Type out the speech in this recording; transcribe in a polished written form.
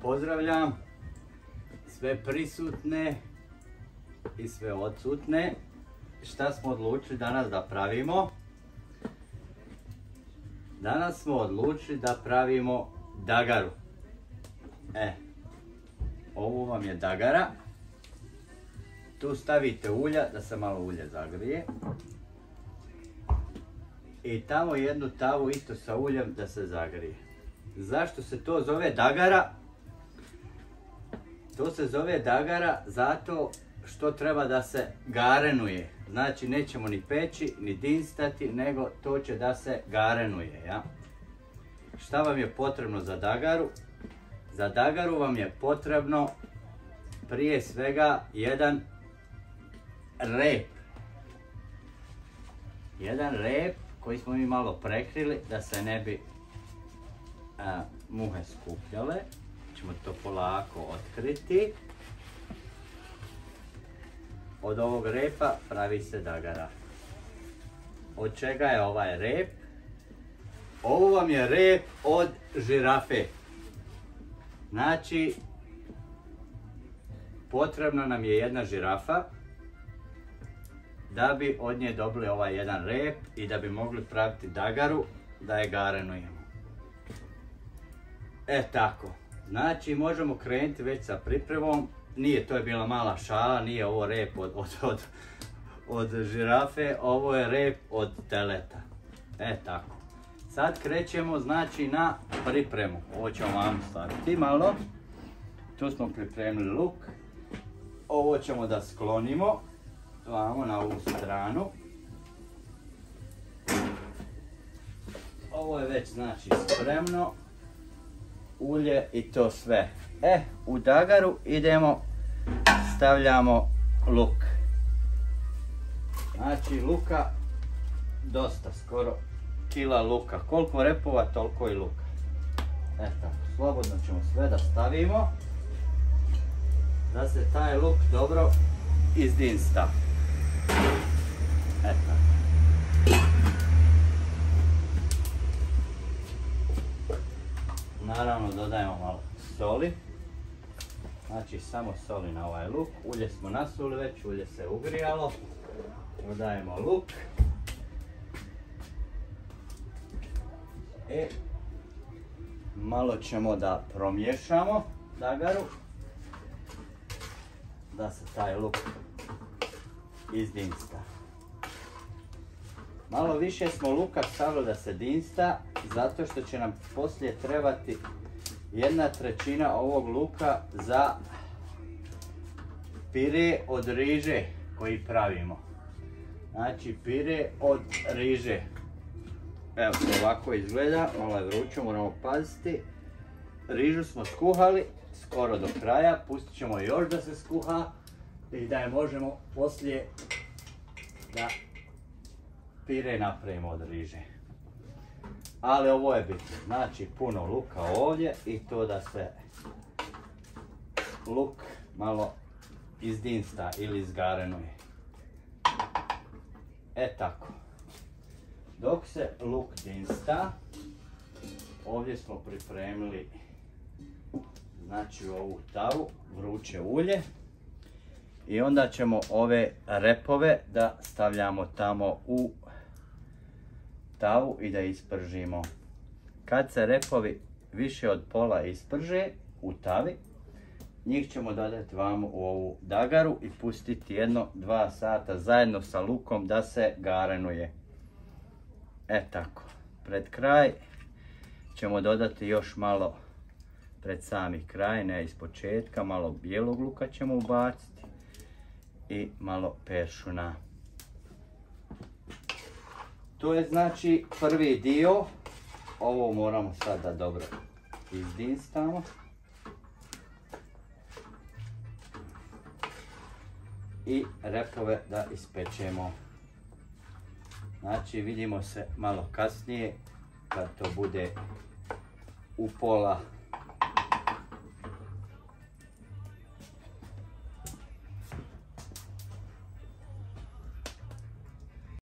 Pozdravljam sve prisutne i sve odsutne. Šta smo odlučili danas da pravimo? Danas smo odlučili da pravimo dagaru. Ovo vam je dagara. Tu stavite ulja, da se malo ulje zagrije. I tamo jednu tavu isto sa uljem da se zagrije. Zašto se to zove dagara? To se zove dagara zato što treba da se garenuje. Znači nećemo ni peći, ni dinstati, nego to će da se garenuje. Ja? Šta vam je potrebno za dagaru? Za dagaru vam je potrebno prije svega jedan rep. Jedan rep koji smo mi malo prekrili da se ne bi muhe skupljale. Ćemo to polako otkriti. Od ovog repa pravi se dagara. Od čega je ovaj rep? Ovo vam je rep od žirafe. Znači, potrebna nam je jedna žirafa da bi od nje dobili ovaj jedan rep i da bi mogli praviti dagaru da je garenujemo. Tako. Znači, možemo krenuti već sa pripremom. Nije, to je bila mala šala, nije ovo rep od žirafe, ovo je rep od teleta. Tako. Sad krećemo znači na pripremu. Ovo ćemo vam staviti malo. Tu smo pripremili luk. Ovo ćemo da sklonimo. Vamo na ovu stranu. Ovo je već znači spremno. Ulje i to sve. U dagaru idemo, stavljamo luk. Znači luka dosta, skoro kila luka. Koliko repova, toliko i luka. Tako, slobodno ćemo sve da stavimo. Da se taj luk dobro izdinsta. Tako. Naravno dodajemo malo soli. Znači samo soli na ovaj luk. Ulje smo nasuli već, ulje se ugrijalo. Dodajemo luk. Malo ćemo da promiješamo dagaru. Da se taj luk izdinsta. Malo više smo luka stavili da se dinsta, zato što će nam poslije trebati 1/3 ovog luka za pire od riže koji pravimo. Znači pire od riže. Evo ovako izgleda, malo je vruće, moramo paziti. Rižu smo skuhali skoro do kraja, pustit ćemo još da se skuha i da je možemo poslije da pire napravimo od riže. Ali ovo je bitno, znači puno luka ovdje i to da se luk malo izdinsta ili izgarenuje. Tako. Dok se luk dinsta, ovdje smo pripremili znači ovu tavu, vruće ulje. I onda ćemo ove repove da stavljamo tamo u tavu i da ispržimo. Kad se repovi više od pola isprže u tavi, njih ćemo dodati vamo u ovu dagaru i pustiti 1-2 sata zajedno sa lukom da se garenuje. Tako. Pred kraj ćemo dodati još malo, pred sami kraj, ne iz početka, malo bijelog luka ćemo ubaciti i malo peršuna. To je znači prvi dio. Ovo moramo sad da dobro izdinstamo. I repove da ispečemo. Znači vidimo se malo kasnije kad to bude u pola